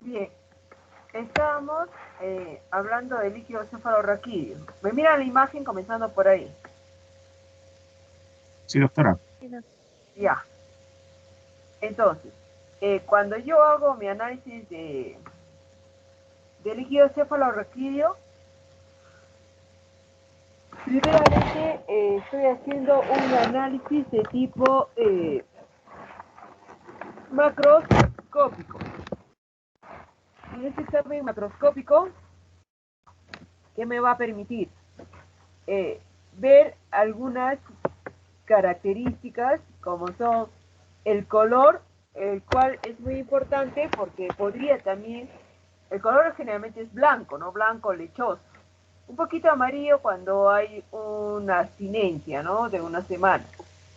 Bien, estábamos hablando del líquido cefalorraquídeo. Me mira la imagen comenzando por ahí. Sí, doctora. Ya. Entonces, cuando yo hago mi análisis de líquido cefalorraquídeo, primeramente estoy haciendo un análisis de tipo macroscópico. En este examen macroscópico, ¿qué me va a permitir? Ver algunas características como son el color, el cual es muy importante porque podría también, el color generalmente es blanco, ¿no? Blanco lechoso. Un poquito amarillo cuando hay una abstinencia, ¿no? De una semana.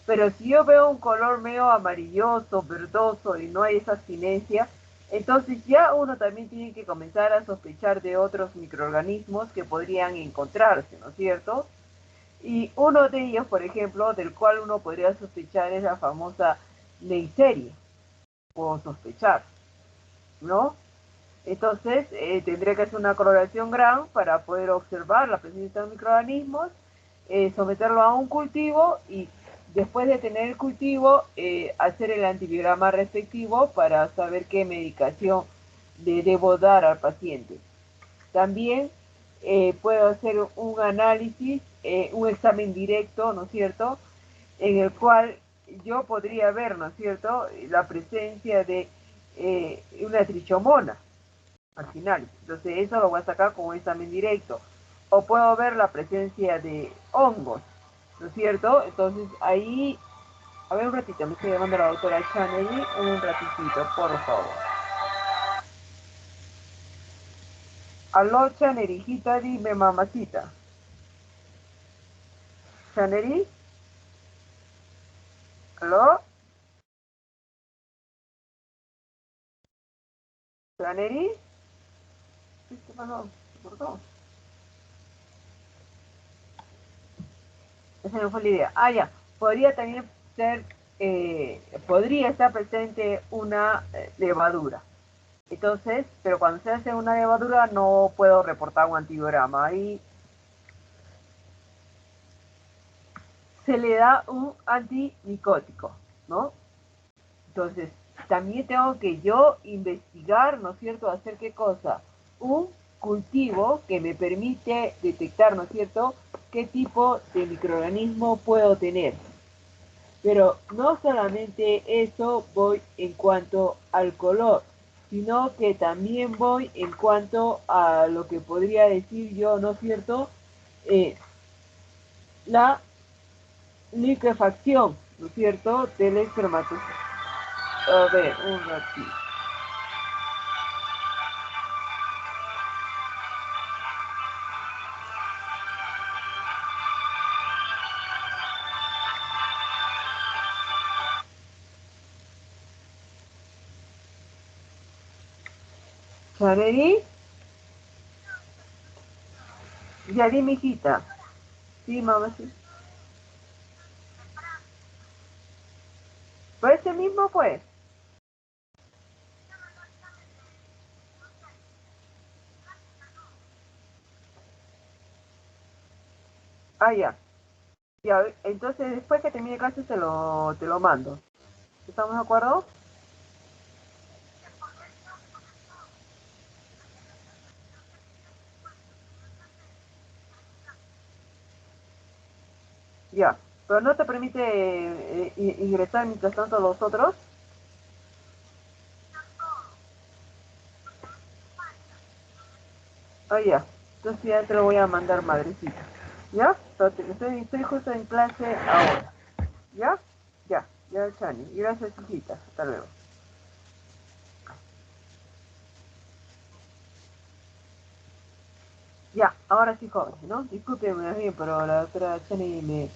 Pero si yo veo un color medio amarilloso, verdoso y no hay esa abstinencia, entonces ya uno también tiene que comenzar a sospechar de otros microorganismos que podrían encontrarse, ¿no es cierto? Y uno de ellos, por ejemplo, del cual uno podría sospechar es la famosa Neisseria, o sospechar, ¿no? Entonces, tendría que hacer una coloración GRAM para poder observar la presencia de microorganismos, someterlo a un cultivo y después de tener el cultivo, hacer el antibiograma respectivo para saber qué medicación le debo dar al paciente. También puedo hacer un análisis, un examen directo, ¿no es cierto?, en el cual yo podría ver, ¿no es cierto?, la presencia de una trichomona al final. Entonces eso lo voy a sacar con un examen directo. O puedo ver la presencia de hongos, ¿no es cierto? Entonces ahí, a ver un ratito, me estoy llamando a la doctora Chanelly, un ratitito, por favor. Aló, Chanelly, hijita, dime, mamacita. Chanelly, aló, Chanelly, ¿qué pasó? ¿Por qué? Esa no fue la idea. Ah, ya. Podría también ser, podría estar presente una levadura. Entonces, pero cuando se hace una levadura no puedo reportar un antibiograma. Ahí se le da un antimicótico, ¿no? Entonces, también tengo que yo investigar, ¿no es cierto?, hacer qué cosa, un cultivo que me permite detectar, ¿no es cierto?, qué tipo de microorganismo puedo tener. Pero no solamente eso voy en cuanto al color, sino que también voy en cuanto a lo que podría decir yo, ¿no es cierto?, la liquefacción, ¿no es cierto?, del espermatozoide. A ver, un ratito. ¿Chaneri? Ya di, mijita. Sí, mamá, sí. Pues ese mismo fue. Ah, ya. Ya, entonces después que termine clase te lo mando. ¿Estamos de acuerdo? Ya. Pero no te permite ingresar mientras tanto los otros. Ah, ya. Entonces ya te lo voy a mandar, madrecita. ¿Ya? Estoy justo en clase ahora. ¿Ya? Ya. Ya, Chani. Gracias, hijita. Hasta luego. Ya, ahora sí, joven, ¿no? Discúlpeme bien, pero la doctora Chani me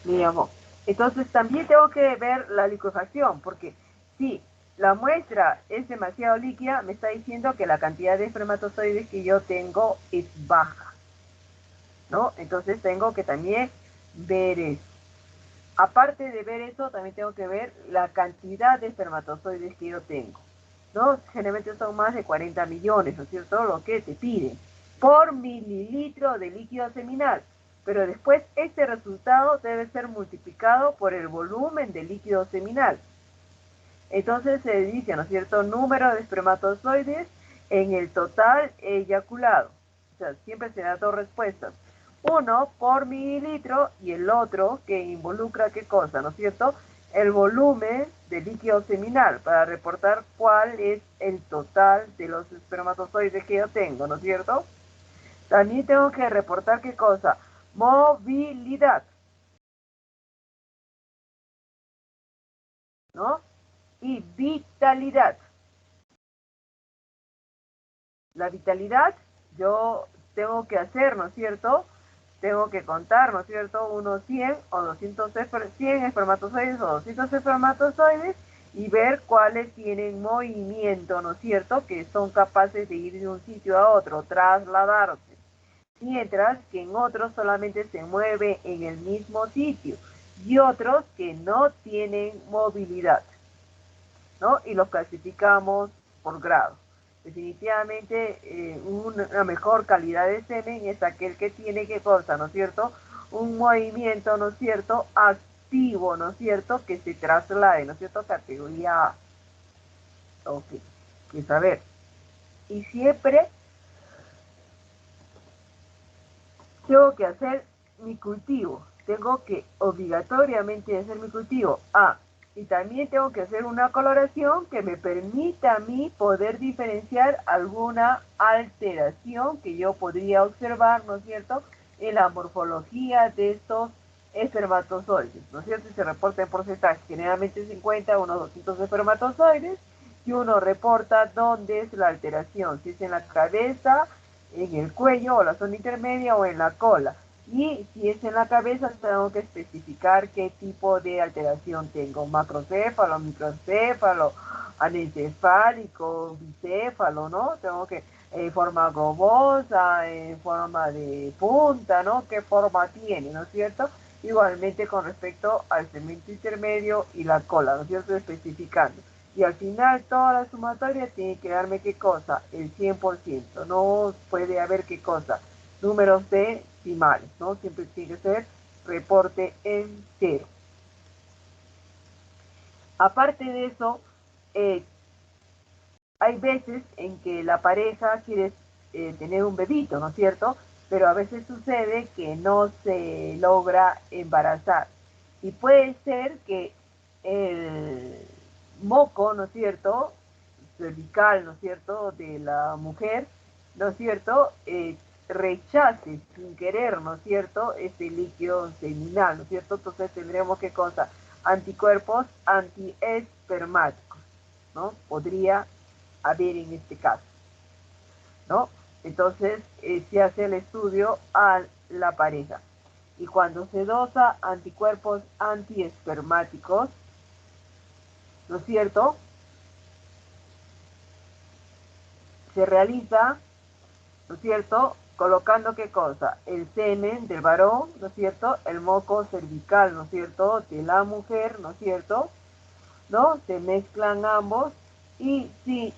llamó. Entonces también tengo que ver la liquefacción, porque si la muestra es demasiado líquida, me está diciendo que la cantidad de espermatozoides que yo tengo es baja, ¿no? Entonces tengo que también ver eso. Aparte de ver eso, también tengo que ver la cantidad de espermatozoides que yo tengo. ¿no? Generalmente son más de 40 millones, ¿no es cierto?, lo que te piden por mililitro de líquido seminal. Pero después este resultado debe ser multiplicado por el volumen del líquido seminal. Entonces se dice, ¿no es cierto?, número de espermatozoides en el total eyaculado. O sea, siempre se dan dos respuestas. Uno por mililitro y el otro que involucra qué cosa, ¿no es cierto?, el volumen de líquido seminal para reportar cuál es el total de los espermatozoides que yo tengo, ¿no es cierto? También tengo que reportar qué cosa, movilidad, ¿no? Y vitalidad. La vitalidad yo tengo que hacer, ¿no es cierto? Tengo que contar, ¿no es cierto? Unos 100 o 200 100 espermatozoides o 200 espermatozoides y ver cuáles tienen movimiento, ¿no es cierto? Que son capaces de ir de un sitio a otro, trasladarse. Mientras que en otros solamente se mueve en el mismo sitio y otros que no tienen movilidad, ¿no? Y los clasificamos por grado. Definitivamente una mejor calidad de semen es aquel que tiene, ¿qué cosa, no es cierto? Un movimiento, ¿no es cierto?, activo, ¿no es cierto?, que se traslade, ¿no es cierto?, categoría A. Ok, que saber. Y siempre tengo que hacer mi cultivo. Tengo que obligatoriamente hacer mi cultivo. Y también tengo que hacer una coloración que me permita a mí poder diferenciar alguna alteración que yo podría observar, ¿no es cierto?, en la morfología de estos espermatozoides, ¿no es cierto? Y se reporta en porcentaje. Generalmente se encuentra unos 200 espermatozoides y uno reporta dónde es la alteración, si es en la cabeza, en el cuello o la zona intermedia o en la cola. Y si es en la cabeza, tengo que especificar qué tipo de alteración tengo: macrocéfalo, microcéfalo, anencefálico, bicéfalo, ¿no? Tengo que forma globosa, en forma de punta, ¿no? ¿Qué forma tiene, no es cierto? Igualmente con respecto al segmento intermedio y la cola, ¿no es cierto? Especificando. Y al final toda la sumatoria tiene que darme qué cosa, el 100%. No puede haber qué cosa, números decimales, ¿no? Siempre tiene que ser reporte entero. Aparte de eso, hay veces en que la pareja quiere tener un bebito, ¿no es cierto? Pero a veces sucede que no se logra embarazar. Y puede ser que el moco, ¿no es cierto?, cervical, ¿no es cierto?, de la mujer, ¿no es cierto?, rechace sin querer, ¿no es cierto?, este líquido seminal, ¿no es cierto? Entonces tendremos, ¿qué cosa? Anticuerpos antiespermáticos, ¿no? Podría haber en este caso, ¿no? Entonces se hace el estudio a la pareja. Y cuando se dosa anticuerpos antiespermáticos, ¿no es cierto?, se realiza, ¿no es cierto?, colocando qué cosa, el semen del varón, ¿no es cierto?, el moco cervical, ¿no es cierto?, de la mujer, ¿no es cierto?, ¿no? Se mezclan ambos y si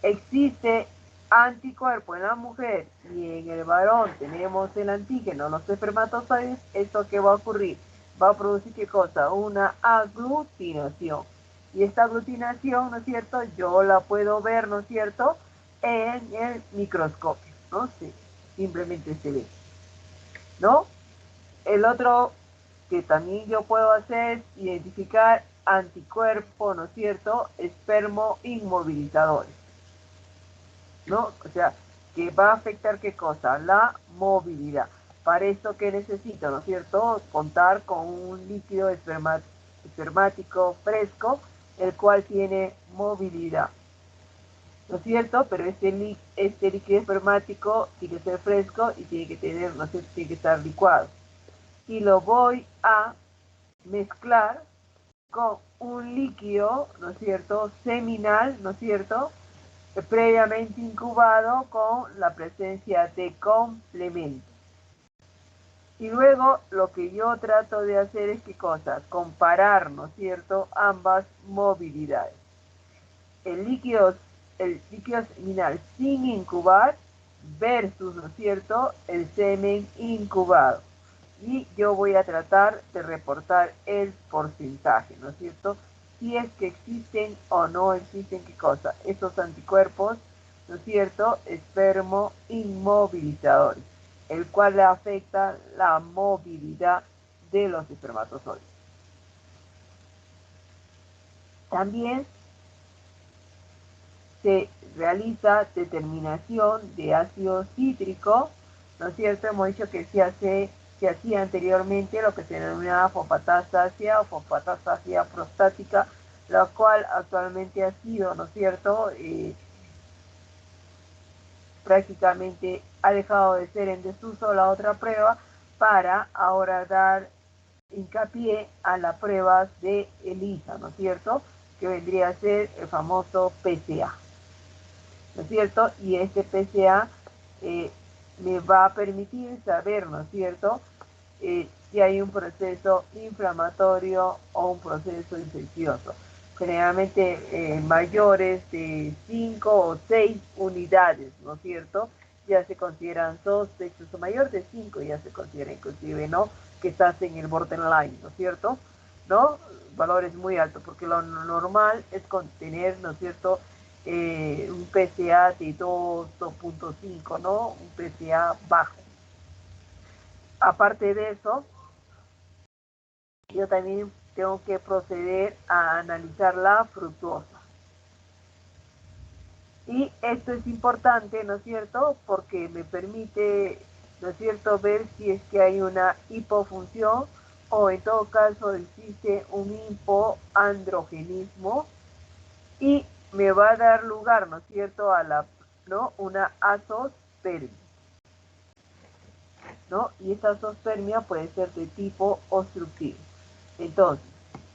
existe anticuerpo en la mujer y en el varón tenemos el antígeno, los espermatozoides, ¿esto qué va a ocurrir? Va a producir qué cosa, una aglutinación. Y esta aglutinación, ¿no es cierto?, yo la puedo ver, ¿no es cierto?, en el microscopio, ¿no? Sí, simplemente se ve, ¿no? El otro que también yo puedo hacer es identificar anticuerpos, ¿no es cierto?, espermo inmovilizadores, ¿no? O sea, que va a afectar qué cosa, la movilidad. Para esto, ¿qué necesito, no es cierto?, contar con un líquido espermático fresco, el cual tiene movilidad, ¿no es cierto? Pero este líquido espermático tiene que ser fresco y tiene que tener, no sé, tiene que estar licuado. Y lo voy a mezclar con un líquido, ¿no es cierto?, seminal, ¿no es cierto?, previamente incubado con la presencia de complementos. Y luego lo que yo trato de hacer es, ¿qué cosa? Comparar, ¿no es cierto?, ambas movilidades. el líquido, el líquido seminal sin incubar versus, ¿no es cierto?, el semen incubado. Y yo voy a tratar de reportar el porcentaje, ¿no es cierto?, si es que existen o no existen, ¿qué cosa? Estos anticuerpos, ¿no es cierto?, espermo inmovilizadores, el cual afecta la movilidad de los espermatozoides. También se realiza determinación de ácido cítrico, ¿no es cierto? Hemos dicho que se hacía anteriormente lo que se denominaba fosfatasacia o fosfatasacia prostática, la cual actualmente ha sido, ¿no es cierto?, prácticamente ha dejado de ser en desuso la otra prueba para ahora dar hincapié a las pruebas de ELISA, ¿no es cierto?, que vendría a ser el famoso PSA, ¿no es cierto? Y este PSA me va a permitir saber, ¿no es cierto?, si hay un proceso inflamatorio o un proceso infeccioso. Generalmente mayores de 5 o 6 unidades, ¿no es cierto?, ya se consideran sospechosos, o mayor de 5 ya se considera inclusive, ¿no?, que estás en el borderline, ¿no es cierto?, ¿no? Valores muy altos, porque lo normal es contener, ¿no es cierto?, un PSA de 2.5, ¿no?, un PSA bajo. Aparte de eso, yo también tengo que proceder a analizar la fructuosa. Y esto es importante, ¿no es cierto?, porque me permite, ¿no es cierto?, ver si es que hay una hipofunción o en todo caso existe un hipoandrogenismo, y me va a dar lugar, ¿no es cierto?, a una azospermia, ¿no? Y esta azospermia puede ser de tipo obstructivo. Entonces,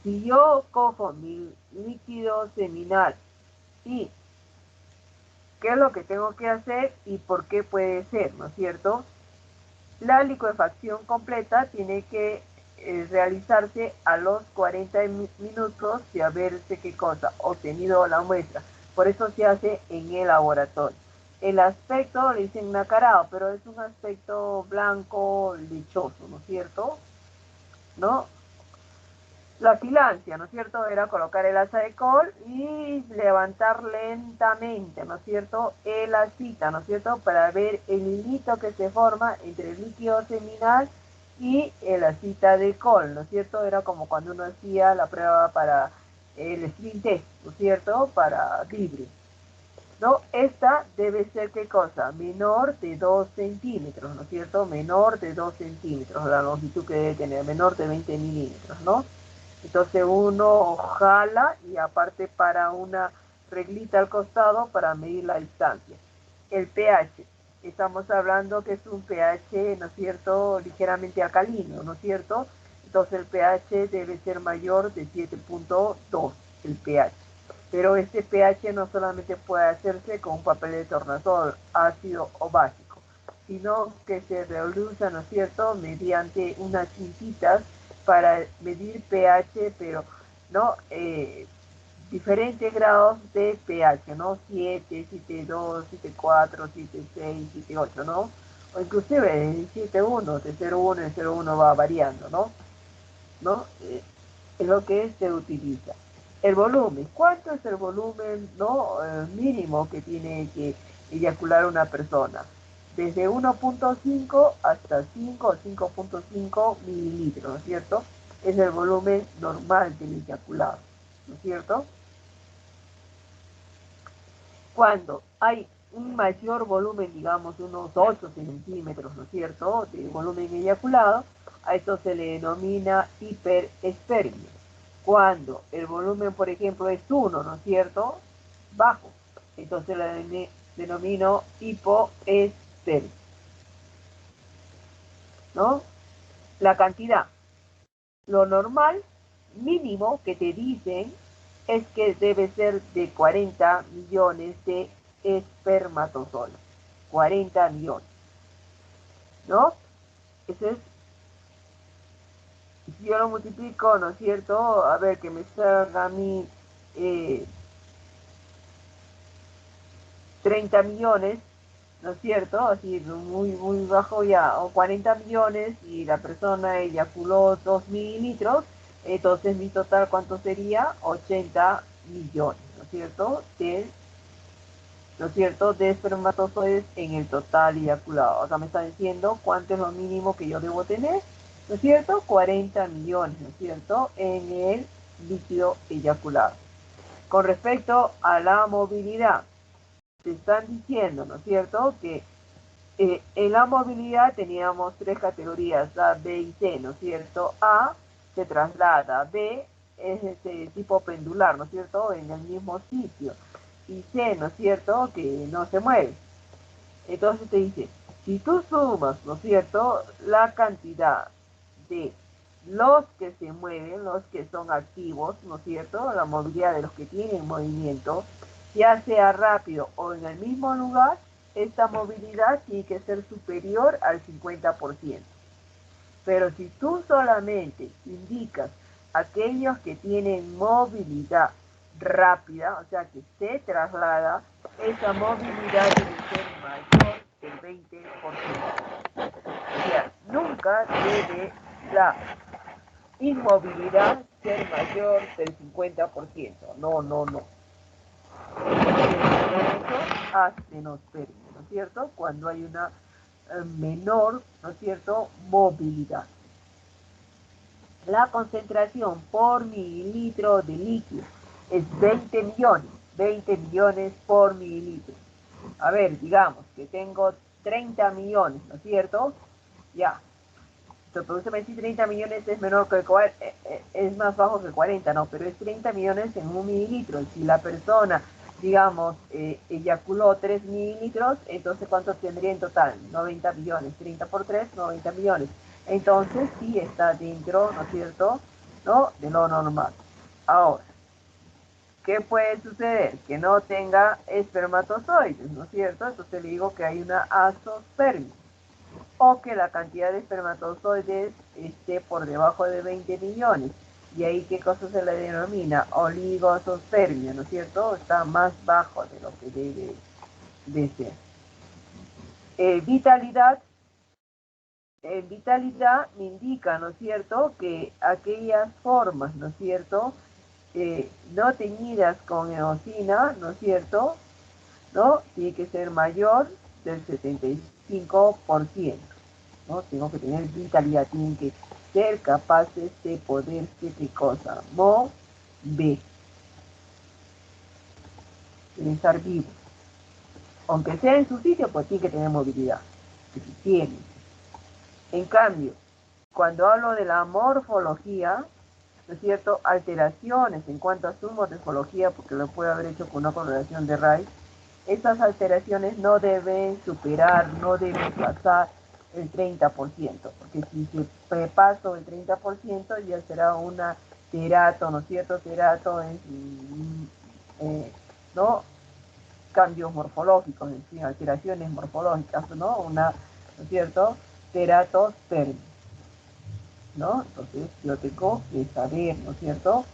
si yo cojo mi líquido seminal y qué es lo que tengo que hacer y por qué puede ser, ¿no es cierto?, la licuefacción completa tiene que realizarse a los 40 minutos de haberse, ¿qué cosa?, obtenido la muestra. Por eso se hace en el laboratorio. El aspecto le dicen nacarado, pero es un aspecto blanco lechoso, ¿no es cierto?, ¿no? La filancia, ¿no es cierto?, era colocar el asa de col y levantar lentamente, ¿no es cierto?, el asita, ¿no es cierto?, para ver el hilito que se forma entre el líquido seminal y el asita de col, ¿no es cierto? Era como cuando uno hacía la prueba para el sprint test, ¿no es cierto?, para Vibri, ¿no? Esta debe ser, ¿qué cosa?, menor de 2 centímetros, ¿no es cierto?, menor de 2 centímetros, la longitud que debe tener, menor de 20 milímetros, ¿no? Entonces uno jala y aparte para una reglita al costado para medir la distancia. El pH, estamos hablando que es un pH, ¿no es cierto?, ligeramente alcalino, ¿no es cierto? Entonces el pH debe ser mayor de 7.2, el pH. Pero este pH no solamente puede hacerse con un papel de tornasol ácido o básico, sino que se realiza, ¿no es cierto?, mediante unas cintitas para medir pH, pero no diferentes grados de pH, ¿no? 7, 7.2, 7.4, 7.6, 7.8, ¿no? O inclusive el 7.1, de 0.1 en 0.1 va variando, ¿no? ¿No? Es lo que se utiliza. El volumen, ¿cuánto es el volumen, no, mínimo que tiene que eyacular una persona? Desde 1.5 hasta 5 o 5.5 mililitros, ¿no es cierto? Es el volumen normal del eyaculado, ¿no es cierto? Cuando hay un mayor volumen, digamos unos 8 centímetros, ¿no es cierto?, de volumen eyaculado, a esto se le denomina hiperespermia. Cuando el volumen, por ejemplo, es 1, ¿no es cierto?, bajo, entonces la denomino hipoespermia, ¿no? La cantidad, lo normal, mínimo que te dicen es que debe ser de 40 millones de espermatozoides. 40 millones, ¿no? Eso es, si yo lo multiplico, ¿no es cierto?, a ver, que me salga a mí 30 millones, ¿no es cierto? Así muy bajo ya, o 40 millones y la persona eyaculó 2 mililitros, entonces mi total, ¿cuánto sería? 80 millones, ¿no es cierto? ¿No es cierto? De espermatozoides en el total eyaculado. Acá me está diciendo cuánto es lo mínimo que yo debo tener, ¿no es cierto? 40 millones, ¿no es cierto? En el líquido eyaculado. Con respecto a la movilidad, te están diciendo, ¿no es cierto?, que en la movilidad teníamos tres categorías, A, B y C, ¿no es cierto? A se traslada, B es este tipo pendular, ¿no es cierto?, en el mismo sitio, y C, ¿no es cierto?, que no se mueve. Entonces te dice, si tú sumas, ¿no es cierto?, la cantidad de los que se mueven, los que son activos, ¿no es cierto?, la movilidad de los que tienen movimiento, ya sea rápido o en el mismo lugar, esta movilidad tiene que ser superior al 50%. Pero si tú solamente indicas aquellos que tienen movilidad rápida, o sea que se traslada, esa movilidad debe ser mayor del 20%. O sea, nunca debe la inmovilidad ser mayor del 50%. No. Eso astenospermia, ¿no es cierto? Cuando hay una menor, ¿no es cierto?, movilidad. La concentración por mililitro de líquido es 20 millones por mililitro. A ver, digamos que tengo 30 millones, ¿no es cierto? Ya. Entonces me dice 30 millones es menor que es más bajo que 40, no, pero es 30 millones en un mililitro. Si la persona, digamos, eyaculó 3 mililitros, entonces ¿cuánto tendría en total? 90 millones. 30 por 3, 90 millones. Entonces sí está dentro, ¿no es cierto?, ¿no?, de lo normal. Ahora, ¿qué puede suceder? Que no tenga espermatozoides, ¿no es cierto? Entonces le digo que hay una azospermia, o que la cantidad de espermatozoides esté por debajo de 20 millones. Y ahí, ¿qué cosa se le denomina? Oligospermia, ¿no es cierto? Está más bajo de lo que debe de ser. Vitalidad. Vitalidad me indica, ¿no es cierto?, que aquellas formas, ¿no es cierto?, no teñidas con eosina, ¿no es cierto?, ¿no?, tiene que ser mayor del 75%. ¿No? Tengo que tener vitalidad, tienen que ser capaces de poder ser qué cosa, mover, deben estar vivos. Aunque sea en su sitio, pues tiene que tener movilidad, que si tiene. En cambio, cuando hablo de la morfología, ¿no es cierto?, alteraciones en cuanto a su morfología, porque lo puede haber hecho con una correlación de Rice, estas alteraciones no deben superar, no deben pasar el 30%, porque si se paso el 30% ya será una terato, ¿no es cierto? Terato es, ¿no?, cambios morfológicos, es decir, alteraciones morfológicas, ¿no? ¿No es cierto?, teratospermia, ¿no? Entonces yo tengo que saber, ¿no es cierto?,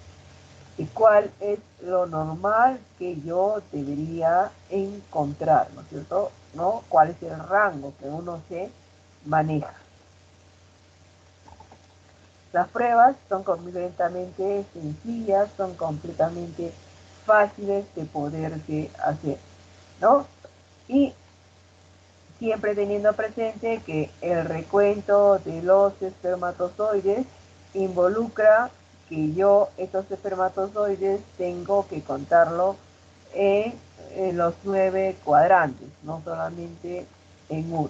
y cuál es lo normal que yo debería encontrar, ¿no es cierto?, ¿no? Cuál es el rango que uno se maneja. Las pruebas son completamente sencillas, son completamente fáciles de poderse hacer, ¿no? Y siempre teniendo presente que el recuento de los espermatozoides involucra que yo estos espermatozoides tengo que contarlo en los 9 cuadrantes, no solamente en uno.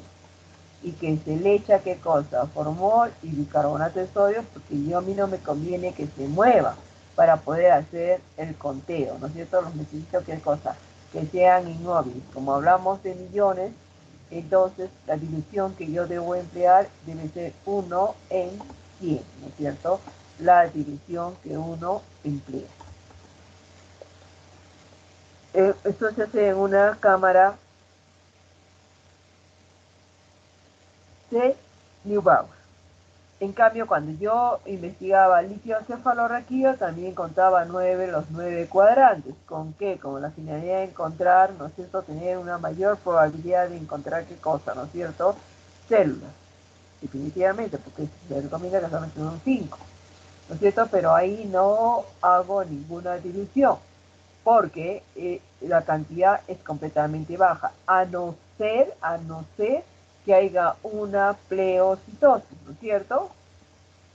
Y que se le echa qué cosa, formol y bicarbonato de sodio, porque a mí no me conviene que se mueva para poder hacer el conteo, ¿no es cierto? Los necesito qué cosa, que sean inmóviles. Como hablamos de millones, entonces la dilución que yo debo emplear debe ser 1 en 100, ¿no es cierto?, la dilución que uno emplea. Esto se hace en una cámara de Neubauer. En cambio, cuando yo investigaba líquido cefalorraquídeo, también contaba los 9 cuadrantes. ¿Con qué? Con la finalidad de encontrar, ¿no es cierto?, tener una mayor probabilidad de encontrar qué cosa, ¿no es cierto?, células. Definitivamente, porque se recomienda que solamente son 5, ¿no es cierto? Pero ahí no hago ninguna dilución, porque la cantidad es completamente baja, a no ser que haya una pleocitosis, ¿no es cierto?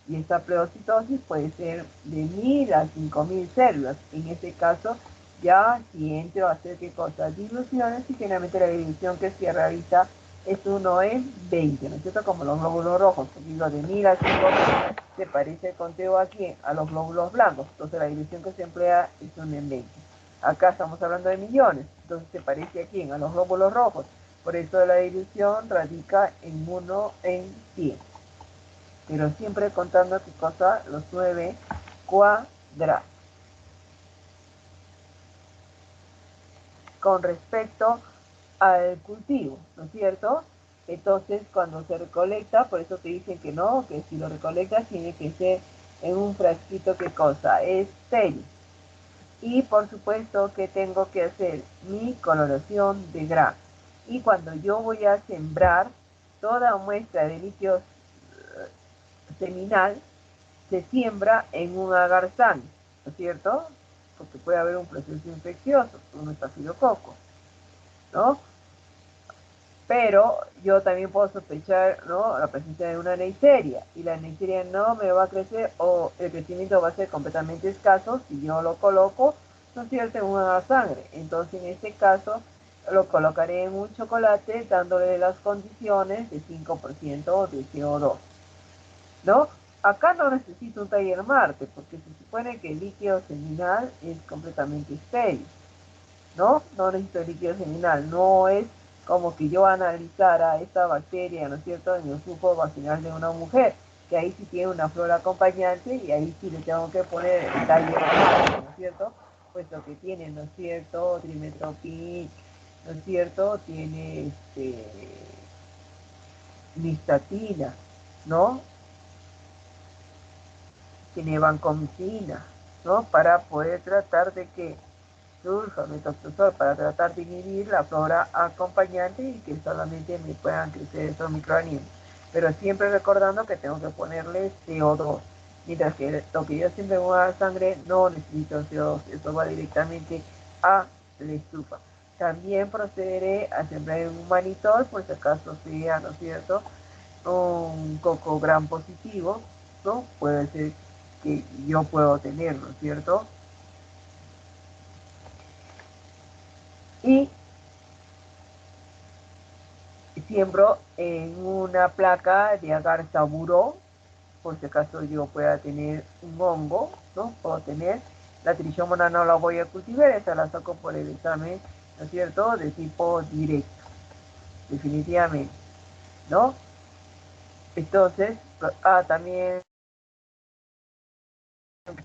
Y esta pleocitosis puede ser de 1000 a 5000 células. En este caso, ya si entro a hacer qué cosa, diluciones, y generalmente la dilución que se realiza es 1 en 20, ¿no es cierto? Como los glóbulos rojos, porque digo de 1000 a 5000 se parece el conteo aquí a los glóbulos blancos, entonces la dilución que se emplea es 1 en 20. Acá estamos hablando de millones, entonces se parece aquí a los glóbulos rojos, por eso la dilución radica en 1 en 100, pero siempre contando qué cosa, los 9 cuadrados. Con respecto al cultivo, ¿no es cierto? Entonces, cuando se recolecta, por eso te dicen que no, que si lo recolectas tiene que ser en un frasquito, ¿qué cosa? Estéril. Y por supuesto que tengo que hacer mi coloración de grano. Y cuando yo voy a sembrar, toda muestra de líquido seminal se siembra en un agar sano, ¿no es cierto? Porque puede haber un proceso infeccioso, un estafilococo, ¿no? Pero yo también puedo sospechar, ¿no?, la presencia de una neisseria, y la neisseria no me va a crecer, o el crecimiento va a ser completamente escaso si yo lo coloco, ¿no es cierto?, en una sangre. Entonces, en este caso, lo colocaré en un chocolate dándole las condiciones de 5% de CO2, ¿no? Acá no necesito un taller Marte, porque se supone que el líquido seminal es completamente estéril, ¿no? No necesito el líquido seminal, no es como que yo analizara esta bacteria, ¿no es cierto?, en el flujo vaginal de una mujer, que ahí sí tiene una flora acompañante y ahí sí le tengo que poner el taller Marte, ¿no es cierto?, puesto que tiene, ¿no es cierto?, trimetopin, ¿no es cierto?, tiene nistatina, ¿no?, tiene vancomicina, ¿no?, para poder tratar de que sulfametocresol, para tratar de inhibir la flora acompañante y que solamente me puedan crecer estos microorganismos. Pero siempre recordando que tengo que ponerle CO2, mientras que lo que yo siempre voy a dar sangre no necesito CO2, eso va directamente a la estufa. También procederé a sembrar en un manitol, por si acaso sea, ¿no es cierto?, un coco gran positivo, ¿no? Puede ser que yo puedo tener, ¿no es cierto? Y siembro en una placa de agar saburó, por si acaso yo pueda tener un hongo, ¿no? Puedo tener. La trichómona no la voy a cultivar, esa la saco por el examen, ¿no es cierto?, de tipo directo, definitivamente, ¿no? Entonces, también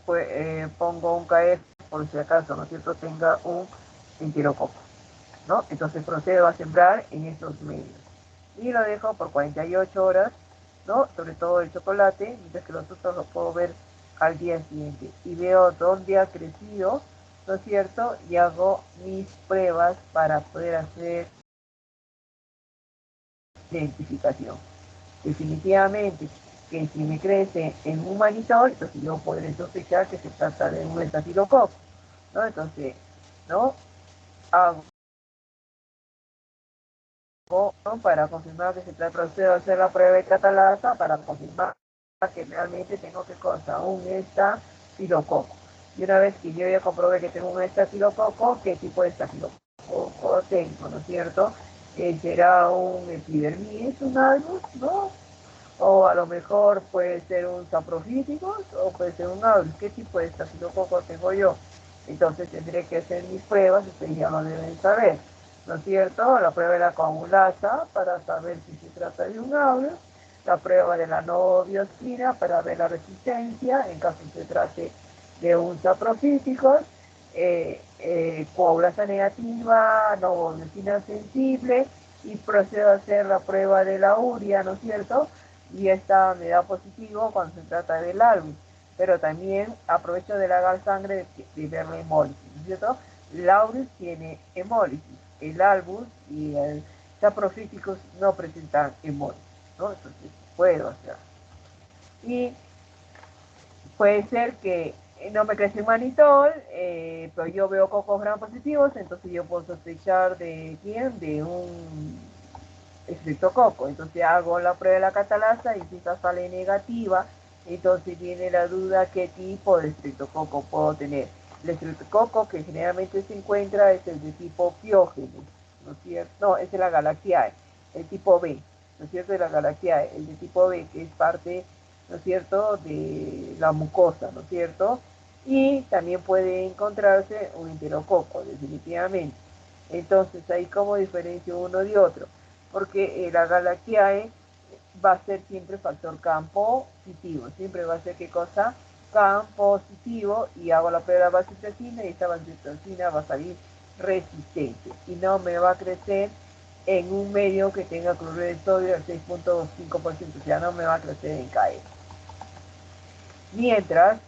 pues, pongo un KF por si acaso, ¿no es cierto?, tenga un enterococo, ¿no? Entonces procedo a sembrar en estos medios. Y lo dejo por 48 horas, ¿no? Sobre todo el chocolate, mientras que los otros los puedo ver al día siguiente. Y veo dónde ha crecido, ¿no es cierto? Y hago mis pruebas para poder hacer identificación. Definitivamente, que si me crece en un manitol, entonces yo podré sospechar que se trata de un estafilococo, ¿no? Entonces, ¿no? Hago, ¿no?, para confirmar que se trata, procedo a hacer la prueba de catalasa para confirmar que realmente tengo que cosa, un estafilococo. Y una vez que yo ya comprobé que tengo un estafilococo, ¿qué tipo de estafilococo tengo, no es cierto? ¿Será un epidermis, un algo, no? O a lo mejor puede ser un saprofítico o puede ser un aureus. ¿Qué tipo de estafilococo tengo yo? Entonces tendré que hacer mis pruebas, ustedes ya lo deben saber, ¿no es cierto? La prueba de la coagulasa para saber si se trata de un aureus, la prueba de la novobiosina para ver la resistencia en caso se trate de un saprofítico, coagulasa negativa, novobiosina sensible, y procedo a hacer la prueba de la urea, ¿no es cierto?, y esta me da positivo cuando se trata del albus, pero también aprovecho de la sangre de ver la hemólisis, ¿no es cierto? El auris tiene hemólisis, el albus y el saprofíticos no presentan hemólisis, ¿no? Entonces puedo hacer. Y puede ser que no me crece manitol, pero yo veo cocos gram positivos, entonces yo puedo sospechar de quién, de un estreptococo. Entonces hago la prueba de la catalasa y si esta sale negativa, entonces viene la duda qué tipo de estreptococo puedo tener. El estreptococo que generalmente se encuentra es el de tipo Piógenes, ¿no es cierto? No, es de la Galaxiae, el tipo B, ¿no es cierto? De la Galaxiae, el de tipo B, que es parte, ¿no es cierto?, de la mucosa, ¿no es cierto? Y también puede encontrarse un enterococo, definitivamente. Entonces, ahí como diferencio uno de otro, porque la Galaxiae va a ser siempre factor campo positivo, siempre va a ser qué cosa, campo positivo, y hago la prueba de vacitracina y esta vacitracina va a salir resistente y no me va a crecer en un medio que tenga cloruro de sodio al 6.5%, o sea, no me va a crecer en KF. Mientras,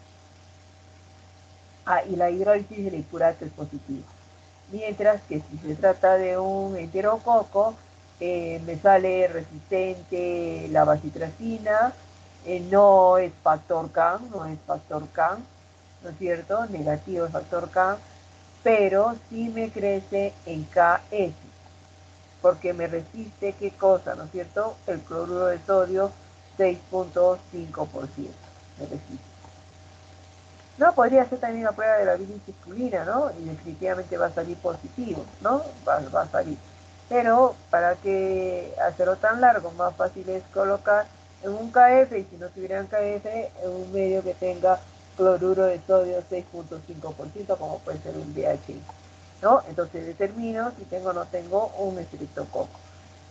y la hidrólisis de la ipurate es positiva. Mientras que si se trata de un enterococo, me sale resistente la bacitracina, no es factor CAM, no es factor CAM, ¿no es cierto? Negativo el factor CAM, pero sí me crece en KS, porque me resiste, ¿qué cosa? ¿No es cierto? El cloruro de sodio 6.5%, me resiste. No, podría ser también la prueba de la bilis masculina, ¿no? Y definitivamente va a salir positivo, ¿no? Va a salir. Pero, ¿para qué hacerlo tan largo? Más fácil es colocar en un KF, y si no tuviera un KF, en un medio que tenga cloruro de sodio 6.5%, como puede ser un BHI, ¿no? Entonces determino si tengo o no tengo un estreptococo.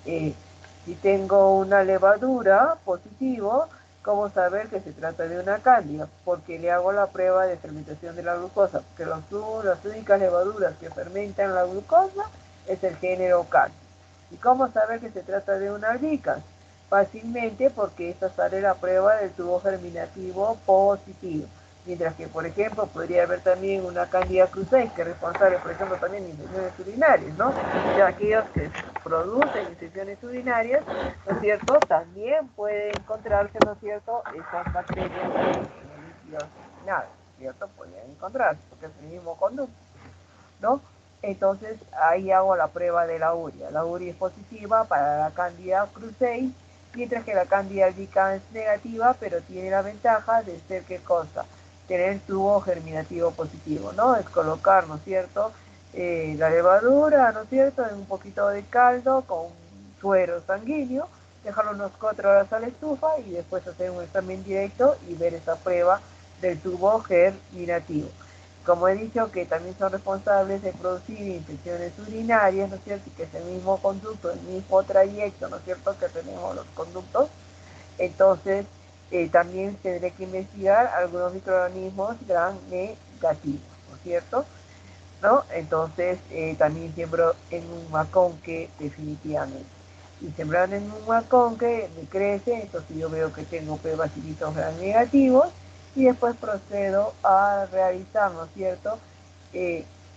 Si tengo una levadura positivo, ¿cómo saber que se trata de una cándida? Porque le hago la prueba de fermentación de la glucosa, porque las únicas levaduras que fermentan la glucosa es el género cándida. ¿Y cómo saber que se trata de una albicans? Fácilmente, porque esta sale la prueba del tubo germinativo positivo. Mientras que, por ejemplo, podría haber también una Candida cruzae, que es responsable, por ejemplo, también de infecciones urinarias, ¿no? De aquellos que producen infecciones urinarias, ¿no es cierto? También puede encontrarse, ¿no es cierto?, esas bacterias en el líquido seminal, ¿cierto? Podrían encontrarse, porque es el mismo conducto, ¿no? Entonces, ahí hago la prueba de la urea. La urea es positiva para la Candida cruzae, mientras que la Candida albicans es negativa, pero tiene la ventaja de ser, ¿qué cosa?, tener tubo germinativo positivo, ¿no? Es colocar, ¿no es cierto?, la levadura, ¿no es cierto?, en un poquito de caldo con suero sanguíneo, dejarlo unos 4 horas a la estufa y después hacer un examen directo y ver esa prueba del tubo germinativo. Como he dicho, que también son responsables de producir infecciones urinarias, ¿no es cierto?, y que es el mismo conducto, el mismo trayecto, ¿no es cierto?, que tenemos los conductos. Entonces, también tendré que investigar algunos microorganismos gram negativos, ¿no es cierto?, ¿no? Entonces, también siembro en un maconque definitivamente. Y sembrando en un maconque me crece, entonces yo veo que tengo bacilitos gram negativos y después procedo a realizar, ¿no es cierto?,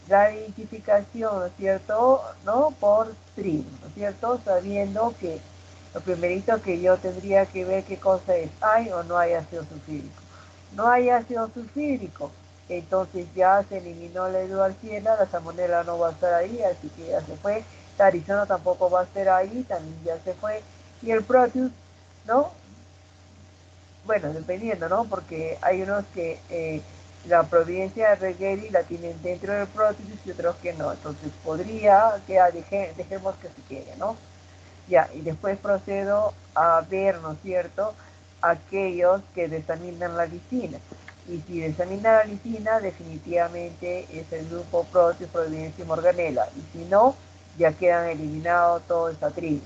la identificación, ¿no es cierto?, ¿no?, por trigo, ¿no es cierto?, sabiendo que lo primerito que yo tendría que ver qué cosa es, ¿hay o no hay ácido sulfídrico? No hay ácido sulfídrico, entonces ya se eliminó la Edwardiana, la salmonella no va a estar ahí, así que ya se fue. La Arizona tampoco va a estar ahí, también ya se fue. Y el Proteus, ¿no? Bueno, dependiendo, ¿no? Porque hay unos que la providencia de Regueri la tienen dentro del Proteus y otros que no. Entonces podría, que dejemos que se quede, ¿no? Ya, y después procedo a ver, ¿no es cierto?, aquellos que desaminan la lisina. Y si desamina la lisina, definitivamente es el grupo Proteus, Providencia y Morganella. Y si no, ya quedan eliminados toda esa tribu,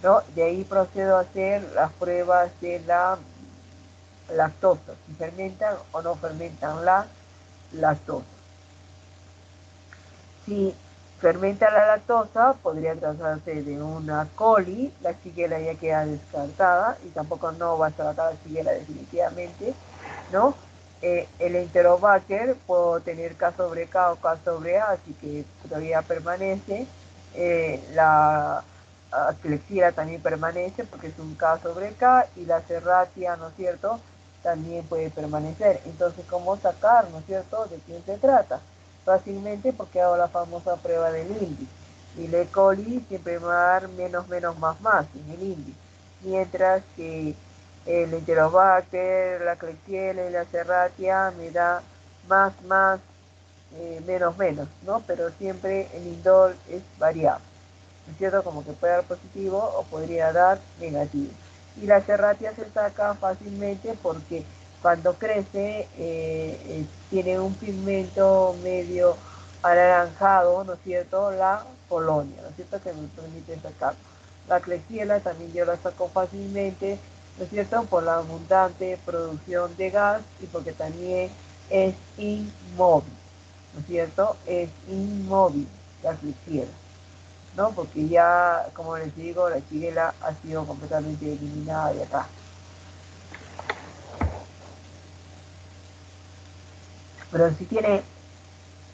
¿no? De ahí procedo a hacer las pruebas de la lactosa, si fermentan o no fermentan la lactosa. Si fermenta la lactosa, podría tratarse de una coli, la shigella ya queda descartada y tampoco no va a tratar la shigella definitivamente, ¿no? El Enterobacter, puedo tener K sobre K o K sobre A, así que todavía permanece. La Klebsiella también permanece porque es un K sobre K, y la Serratia, ¿no es cierto?, también puede permanecer. Entonces, ¿cómo sacar, ¿no es cierto?, de quién se trata? Fácilmente, porque hago la famosa prueba del INDI. Y el E. coli siempre va a dar menos, menos, más en el INDI. Mientras que el Enterobacter, la Klebsiella y la Serratia me da más, menos, menos, ¿no? Pero siempre el indol es variable, ¿no es cierto? Como que puede dar positivo o podría dar negativo. Y la Serratia se saca fácilmente porque cuando crece tiene un pigmento medio anaranjado, ¿no es cierto? La colonia, ¿no es cierto? Que me permite sacar. La Klebsiella también yo la saco fácilmente, ¿no es cierto?, por la abundante producción de gas y porque también es inmóvil, ¿no es cierto? Es inmóvil la Klebsiella, ¿no? Porque ya, como les digo, la shigella ha sido completamente eliminada de acá. Pero si tiene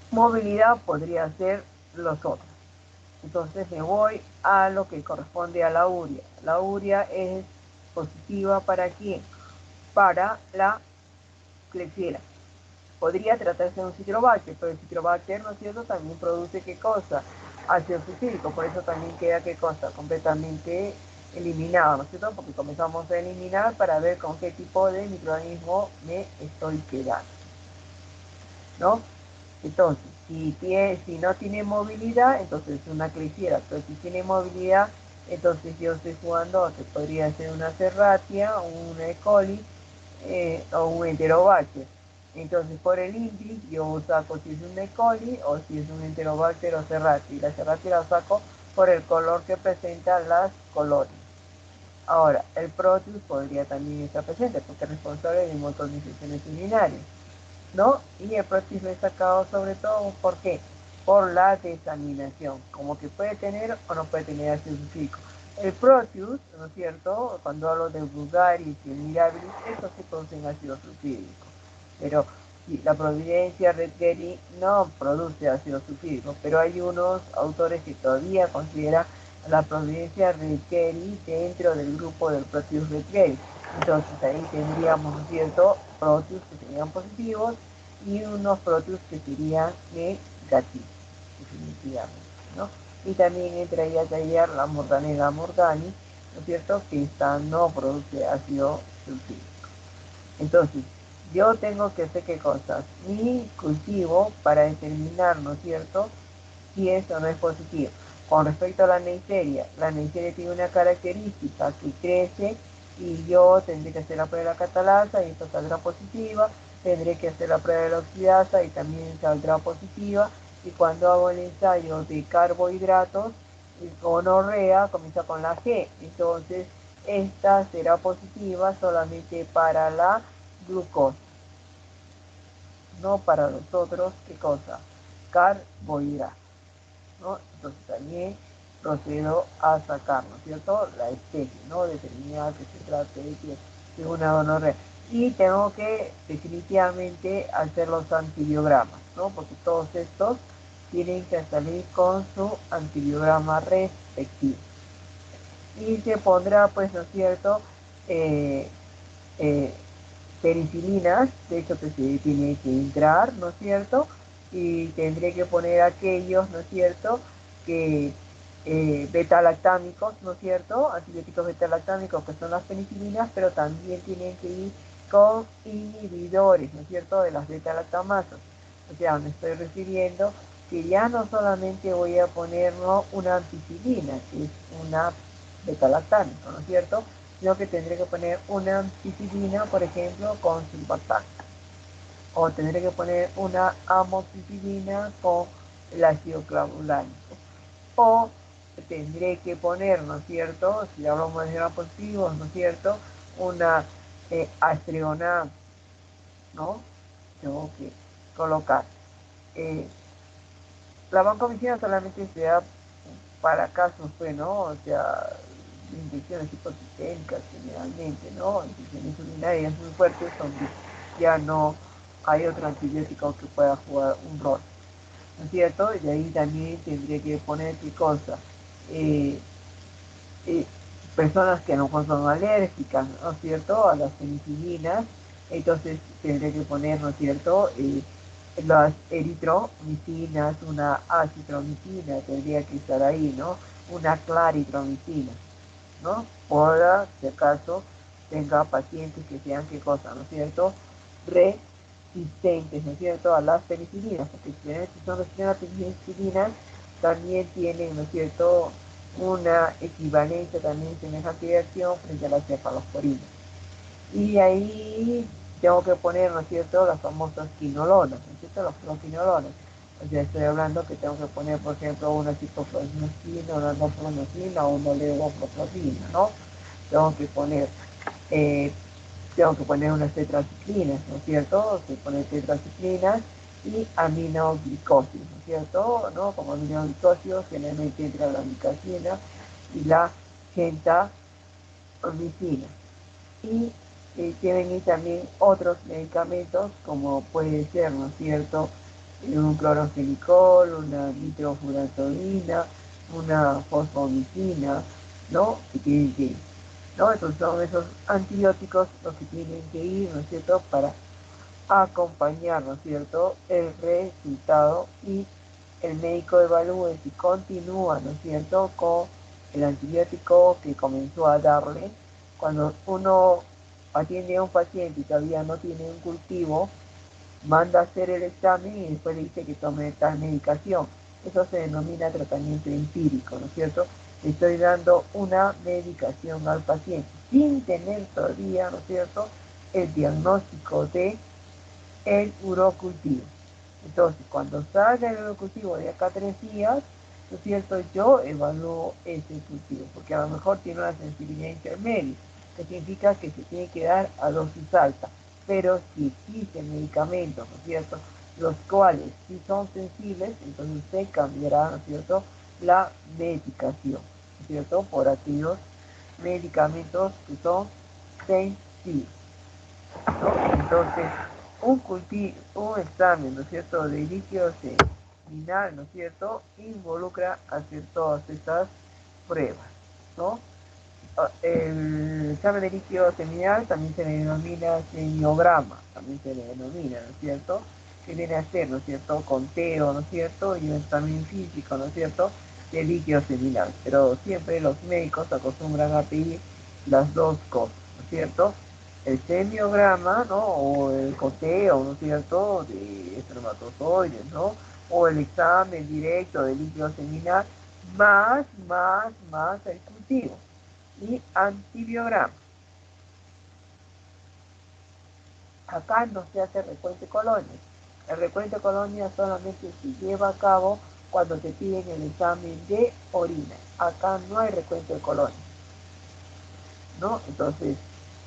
movilidad, podría ser los otros. Entonces me voy a lo que corresponde a la urea. La urea es positiva ¿para quién? Para la Klebsiella. Podría tratarse de un citrobacter, pero el citrobacter, ¿no es cierto?, también produce ¿qué cosa? Ácido sulfídrico, por eso también queda ¿qué cosa? Completamente eliminado, ¿no es cierto? Porque comenzamos a eliminar para ver con qué tipo de microorganismo me estoy quedando, ¿no? Entonces, si no tiene movilidad, entonces es una Klebsiella, pero si tiene movilidad, entonces yo estoy jugando a que podría ser una Serratia, una E. coli o un Enterobacter. Entonces, por el INDI, yo saco si es un E. coli o si es un Enterobacter o Serratia. Y la Serratia la saco por el color que presentan las colonias. Ahora, el Proteus podría también estar presente porque es responsable de un montón de infecciones urinarias, ¿no? Y el Proteus lo he sacado sobre todo, ¿por qué? Por la desaminación, como que puede tener o no puede tener ácido sulfúrico. El Proteus, ¿no es cierto?, cuando hablo de Vulgaris y el Mirabilis, estos sí producen ácido sulfúrico, pero la Providencia Redgeri no produce ácido sulfúrico, pero hay unos autores que todavía consideran la Providencia Redgeri dentro del grupo del Proteus Redgeri. Entonces ahí tendríamos, ¿no es cierto?, Proteus que serían positivos y unos Proteus que serían negativos, definitivamente, ¿no? Y también entra ahí a tallar la Morganella morgani, ¿no es cierto?, que esta no produce ácido sulfúrico. Entonces, yo tengo que hacer qué cosas, mi cultivo para determinar, ¿no es cierto?, si es o no es positivo. Con respecto a la Neisseria tiene una característica que crece y yo tendré que hacer la prueba de la catalasa y esto saldrá positiva, tendré que hacer la prueba de la oxidasa y también saldrá positiva, y cuando hago el ensayo de carbohidratos, gonorrea comienza con la G, entonces esta será positiva solamente para la glucosa, no para los otros, ¿qué cosa? Carbohidratos, ¿no? Entonces también procedo a sacar, ¿no es cierto?, la especie, ¿no?, determinada que se trate de una gonorrea. Y tengo que definitivamente hacer los antibiogramas, ¿no?, porque todos estos tienen que salir con su antibiograma respectivo. Y se pondrá, pues, ¿no es cierto?, eh, eh, penicilinas, de hecho que se tiene que entrar, ¿no es cierto?, y tendré que poner aquellos, ¿no es cierto?, que beta-lactámicos, ¿no es cierto?, antibióticos beta-lactámicos que son las penicilinas, pero también tienen que ir con inhibidores, ¿no es cierto?, de las beta-lactamasas. O sea, me estoy refiriendo que ya no solamente voy a poner, ¿no?, una ampicilina, que es una beta-lactámico, ¿no es cierto?, sino que tendré que poner una ampicilina, por ejemplo, con sulfatán. O tendré que poner una amoxicilina con el ácido clavulánico. O tendré que poner, ¿no es cierto?, si hablamos de gram positivos, ¿no es cierto?, una astreona, ¿no? Tengo que colocar. la vancomicina solamente se da para casos, pues, ¿no? O sea, infecciones hipotecémicas generalmente, ¿no? Infecciones urinarias muy fuertes donde ya no hay otro antibiótico que pueda jugar un rol, ¿no es cierto? Y de ahí también tendría que poner qué cosa. Eh, eh, Personas que a lo mejor son alérgicas, ¿no es cierto?, a las penicilinas, entonces tendría que poner, ¿no es cierto?, las eritromicinas, una acitromicina tendría que estar ahí, ¿no? Una claritromicina, ¿no? Por si acaso tenga pacientes que sean, ¿qué cosa?, ¿no es cierto?, resistentes, ¿no es cierto?, a las penicilinas, porque si son resistentes a las penicilinas, también tienen, ¿no es cierto?, una equivalencia también semejante de acción frente a la cefalosporina. Y ahí tengo que poner, ¿no es cierto?, las famosas quinolonas, ¿no es cierto?, los quinolonas. O sea, estoy hablando que tengo que poner, por ejemplo, una ciprofloxacina, una norfloxacina o una levofloxacina, ¿no? Tengo que poner, eh, tengo que poner unas tetraciclinas, ¿no es cierto? Se pone tetraciclinas y aminoglicosios, ¿no es cierto? ¿No? Como aminoglicosios, generalmente entra la micacina y la gentamicina. Y tienen también otros medicamentos, como puede ser, ¿no es cierto?, un clorofenicol, una nitrofurantoína, una fosfomicina, ¿no? Que tienen que ir, ¿no? Entonces son esos antibióticos los que tienen que ir, ¿no es cierto?, para acompañar, ¿no es cierto?, el resultado y el médico evalúe si continúa, ¿no es cierto?, con el antibiótico que comenzó a darle. Cuando uno atiende a un paciente y todavía no tiene un cultivo, manda a hacer el examen y después le dice que tome tal medicación. Eso se denomina tratamiento empírico, ¿no es cierto? Le estoy dando una medicación al paciente sin tener todavía, ¿no es cierto?, el diagnóstico de el urocultivo. Entonces, cuando salga el urocultivo de acá a 3 días, ¿no es cierto?, yo evalúo ese cultivo, porque a lo mejor tiene una sensibilidad intermedia, que significa que se tiene que dar a dosis alta. Pero si existen medicamentos, ¿no es cierto?, los cuales sí son sensibles, entonces se cambiará, ¿no es cierto?, la medicación, ¿no es cierto?, por aquellos medicamentos que son sensibles, ¿no? Entonces, un examen, ¿no es cierto?, de líquido seminal, ¿no es cierto?, involucra hacer todas estas pruebas, ¿no? El examen de líquido seminal también se le denomina semiograma, también se le denomina, ¿no es cierto?, que viene a ser, ¿no es cierto?, conteo, ¿no es cierto?, y un examen físico, ¿no es cierto?, de líquido seminal. Pero siempre los médicos acostumbran a pedir las dos cosas, ¿no es cierto?, el semiograma, ¿no?, o el conteo, ¿no es cierto?, de espermatozoides, ¿no?, o el examen directo de líquido seminal, más el cultivo y antibiograma. Acá no se hace recuento de colonias. El recuento de colonias solamente se lleva a cabo cuando te piden el examen de orina. Acá no hay recuento de colonias, ¿no? Entonces,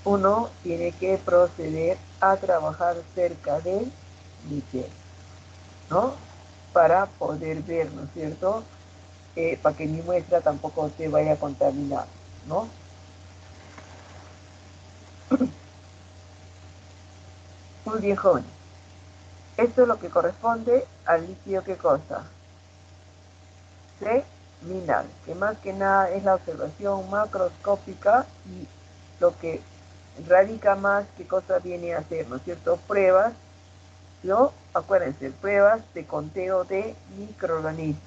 uno tiene que proceder a trabajar cerca del níquel, ¿no? Para poder ver, ¿no es cierto?, para que mi muestra tampoco se vaya a contaminar, ¿no? Muy bien, jóvenes. Esto es lo que corresponde al líquido, ¿qué cosa? Seminal, que más que nada es la observación macroscópica y lo que radica más qué cosa viene a hacer, ¿no es cierto?, pruebas, ¿no? Acuérdense, pruebas de conteo de microorganismos,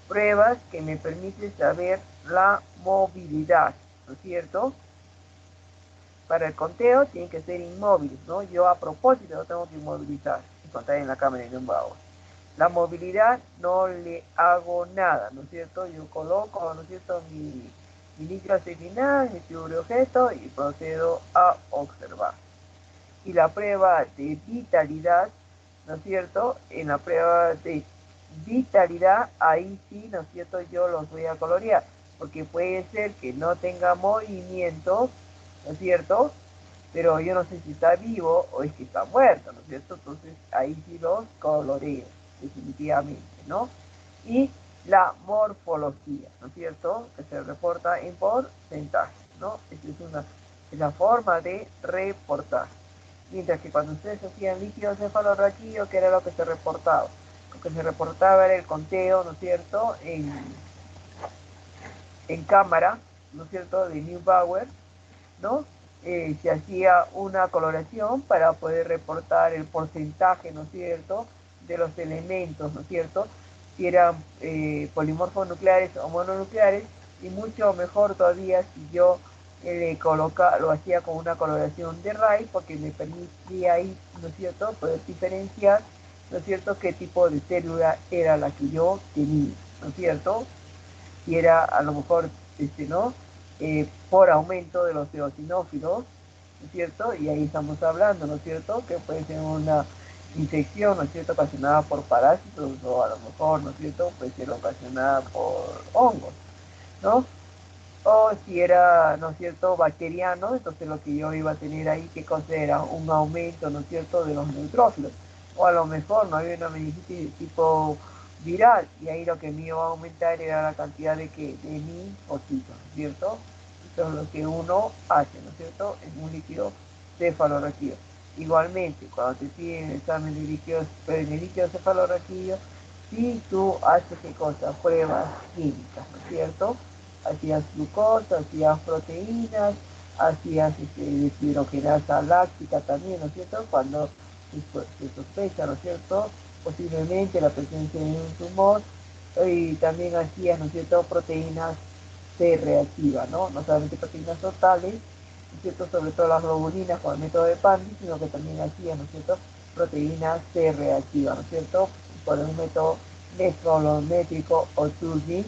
pruebas que me permiten saber la movilidad, ¿no es cierto? Para el conteo tienen que ser inmóviles, ¿no? Yo a propósito lo tengo que inmovilizar y contar en la cámara de un vago. La movilidad no le hago nada, ¿no es cierto? Yo coloco, ¿no es cierto?, mi líquido seminal, mi figura de objeto y procedo a observar. Y la prueba de vitalidad, ¿no es cierto? En la prueba de vitalidad, ahí sí, ¿no es cierto?, yo los voy a colorear, porque puede ser que no tenga movimientos, ¿no es cierto?, pero yo no sé si está vivo o es que está muerto, ¿no es cierto? Entonces ahí sí los coloreo, definitivamente, ¿no? Y la morfología, ¿no es cierto? Que se reporta en porcentaje, ¿no? Esa es la forma de reportar. Mientras que cuando ustedes hacían líquido cefalorraquídeo, que era lo que se reportaba? Lo que se reportaba era el conteo, ¿no es cierto?, en cámara, ¿no es cierto?, de Neubauer, ¿no? Se hacía una coloración para poder reportar el porcentaje, ¿no es cierto?, de los elementos, ¿no es cierto?, si eran polimorfos nucleares o mononucleares, y mucho mejor todavía si yo lo hacía con una coloración de Ray, porque me permitía ahí, ¿no es cierto?, poder diferenciar, ¿no es cierto?, qué tipo de célula era la que yo tenía, ¿no es cierto?, si era a lo mejor, ¿no?, por aumento de los eosinófilos, ¿no es cierto? Y ahí estamos hablando, ¿no es cierto?, que puede ser una infección, ¿no es cierto?, ocasionada por parásitos, o a lo mejor, ¿no es cierto?, puede ser ocasionada por hongos, ¿no? O si era, ¿no es cierto?, bacteriano, entonces lo que yo iba a tener ahí, ¿qué cosa era? Un aumento, ¿no es cierto?, de los neutrófilos. O a lo mejor no había una meningitis de tipo viral, y ahí lo que me iba a aumentar era la cantidad de linfocitos, ¿no es cierto? Eso es lo que uno hace, ¿no es cierto?, en un líquido cefalorraquídeo. Igualmente, cuando te piden el examen de líquido cefalorraquídeo, si tú haces, ¿qué cosa? Pruebas químicas, ¿no es cierto? Hacías glucosa, hacías proteínas, hacías deshidrogenasa láctica también, ¿no es cierto?, cuando se sospecha, ¿no es cierto?, posiblemente la presencia de un tumor, y también hacías, ¿no es cierto?, proteínas C reactivas, ¿no? No solamente proteínas totales, ¿no es cierto?, sobre todo las globulinas con el método de Pandy, sino que también hacías, ¿no es cierto?, proteínas C reactivas, ¿no es cierto?, por un método nefrolométrico o Turgin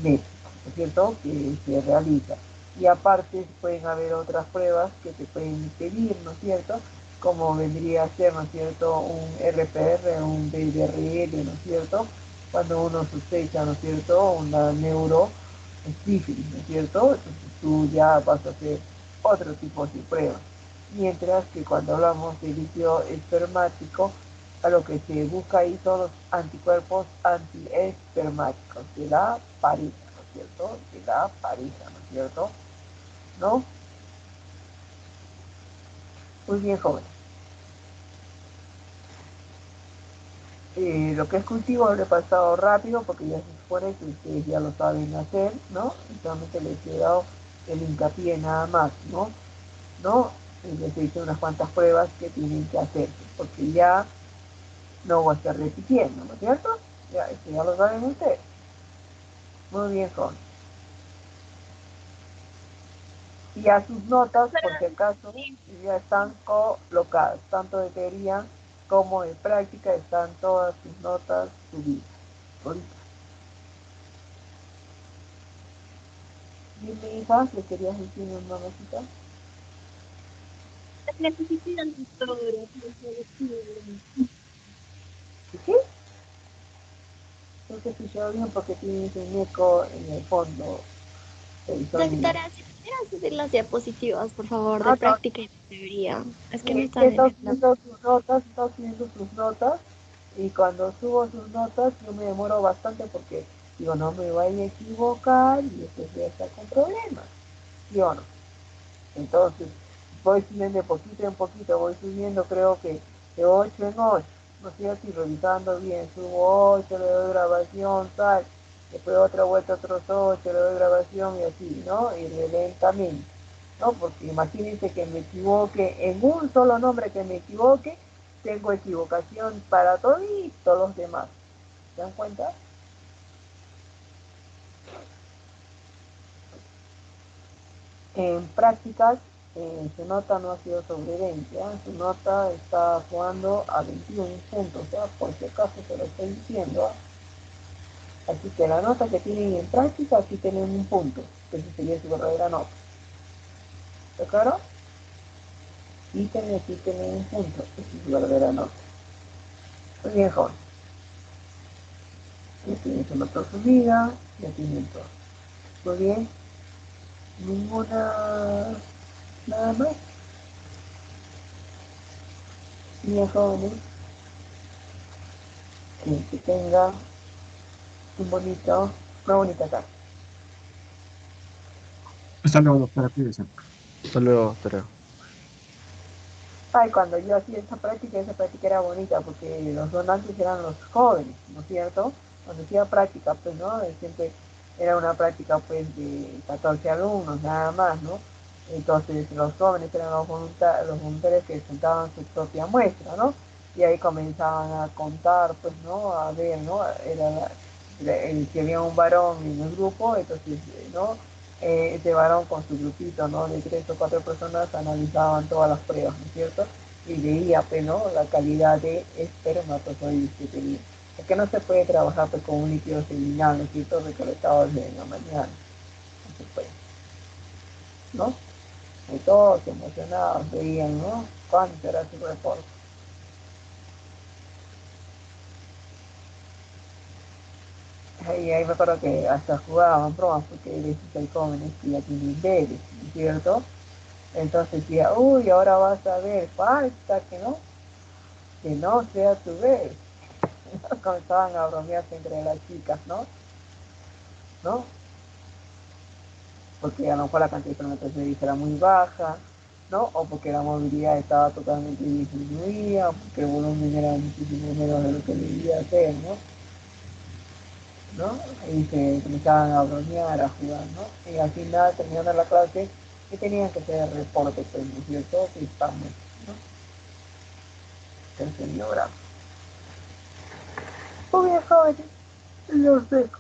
métrico, ¿no es cierto?, que se realiza. Y aparte pueden haber otras pruebas que te pueden pedir, ¿no es cierto?, como vendría a ser, ¿no es cierto?, un RPR, un BDRL, ¿no es cierto?, cuando uno sospecha, ¿no es cierto?, una neurosífilis, ¿no es cierto?, entonces tú ya vas a hacer otro tipo de pruebas. Mientras que cuando hablamos de líquido espermático, a lo que se busca ahí son los anticuerpos antiespermáticos de la pareja, ¿no es cierto?, de la pareja, ¿no es cierto?, ¿no? Muy bien, joven. Lo que es cultivo lo he pasado rápido porque ya se supone que ustedes ya lo saben hacer, ¿no? Y solamente les he dado el hincapié nada más, ¿no? ¿No? Les he hecho unas cuantas pruebas que tienen que hacerse, porque ya no voy a estar repitiendo, ¿no es cierto? Ya, eso ya lo saben ustedes. Muy bien, joven. Y a sus notas, por si acaso, ya están colocadas, tanto de teoría como de práctica, están todas sus notas subidas. Ahorita. Dime, hija, ¿le querías decir una cosita? ¿Qué? No te escuchado bien porque tienes un eco en el fondo del sonido. Doctora, si pudieras subir las diapositivas, por favor, de Ah, no, práctica y de teoría. Es que sí, no es que están en el... está subiendo sus notas, y cuando subo sus notas yo me demoro bastante porque digo, no me vaya a equivocar y después voy a estar con problemas, ¿sí o no? Entonces, voy subiendo de poquito en poquito, voy subiendo creo que de 8 en 8, ¿no es cierto? Y revisando bien, subo 8, le doy grabación, tal, después otra vuelta, otros 8, le doy grabación y así, ¿no? Y lentamente, ¿no? Porque imagínense que me equivoque, en un solo nombre que me equivoque, tengo equivocación para todos los demás. ¿Se dan cuenta? En prácticas, su nota no ha sido sobre 20, ¿eh? Su nota está jugando a 21 puntos, por si acaso se lo estoy diciendo. Así que la nota que tienen en práctica, aquí tienen un punto, que esa sería su verdadera nota. ¿Está claro? Y aquí tienen un punto, que es su verdadera nota. Muy bien, joven. Ya tienen su nota subida, ya tienen todo. Muy bien. Ninguna... nada más. Bien, jóvenes. Que tenga Un bonito, una bonita tarde. Hasta luego, doctora, cuídese. Hasta luego, doctora. Ay, cuando yo hacía esa práctica era bonita porque los donantes eran los jóvenes, ¿no es cierto? Cuando hacía práctica, pues, ¿no? Siempre era una práctica, pues, de 14 alumnos, nada más, ¿no? Entonces, los jóvenes eran los voluntarios que juntaban su propia muestra, ¿no? Y ahí comenzaban a contar, pues, ¿no? A ver, ¿no? Si había un varón en el grupo, entonces, ¿no? Ese varón con su grupito, ¿no? De 3 o 4 personas analizaban todas las pruebas, ¿no es cierto? Y veía, pues, ¿no? La calidad de espermatozoides que tenía. Porque no se puede trabajar pues, con un líquido seminal, ¿no es cierto? Recolectado desde la mañana. No se puede, ¿no? Y todos emocionados veían, ¿no? ¿Cuánto era su reporte? Ahí me acuerdo que hasta jugaban bromas porque decían que hay jóvenes que ya tienen bebés, ¿no es cierto? Entonces decía, uy, ahora vas a ver, falta que no sea tu bebé. Comenzaban a bromearse entre las chicas, ¿no? ¿No? Porque a lo mejor la cantidad de espermatozoides era muy baja, ¿no? O porque la movilidad estaba totalmente disminuida, o porque el volumen era muchísimo menos de lo que debía ser, ¿no? ¿No? Y se comenzaban a bromear, a jugar, ¿no? Y al final, terminando la clase, que tenían que hacer reporte, pues, ¿no es cierto? Que estamos, ¿no? El señor bravo. Muy bien, jóvenes, los dejo.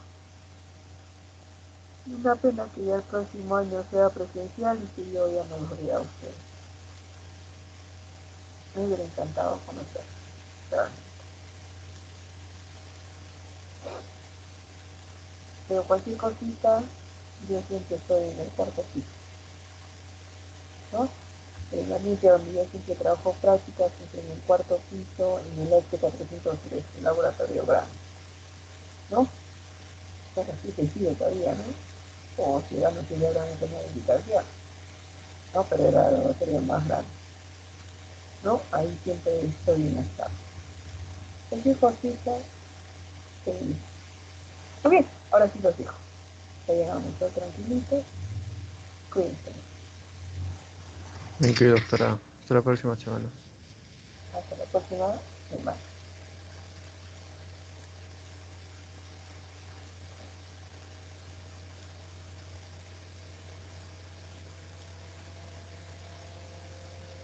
Una pena que ya el próximo año sea presencial y que yo ya no los vea a ustedes. Me hubiera encantado conocer. Pero cualquier cosita, yo siempre estoy en el cuarto piso, ¿no? En el ambiente donde yo siempre trabajo prácticas, siempre en el cuarto piso, en el H403, el laboratorio grande, ¿no? Pues así sencillo todavía, ¿no? O si ya no se le habrán hecho una invitación, ¿no? Pero era el laboratorio más grande, ¿no? Ahí siempre estoy en las tardes. Cualquier cosita, muy bien, ahora sí los dejo. Ya llegamos todos tranquilitos. Cuídense. Ok, doctora. Hasta la próxima semana. Hasta la próxima semana.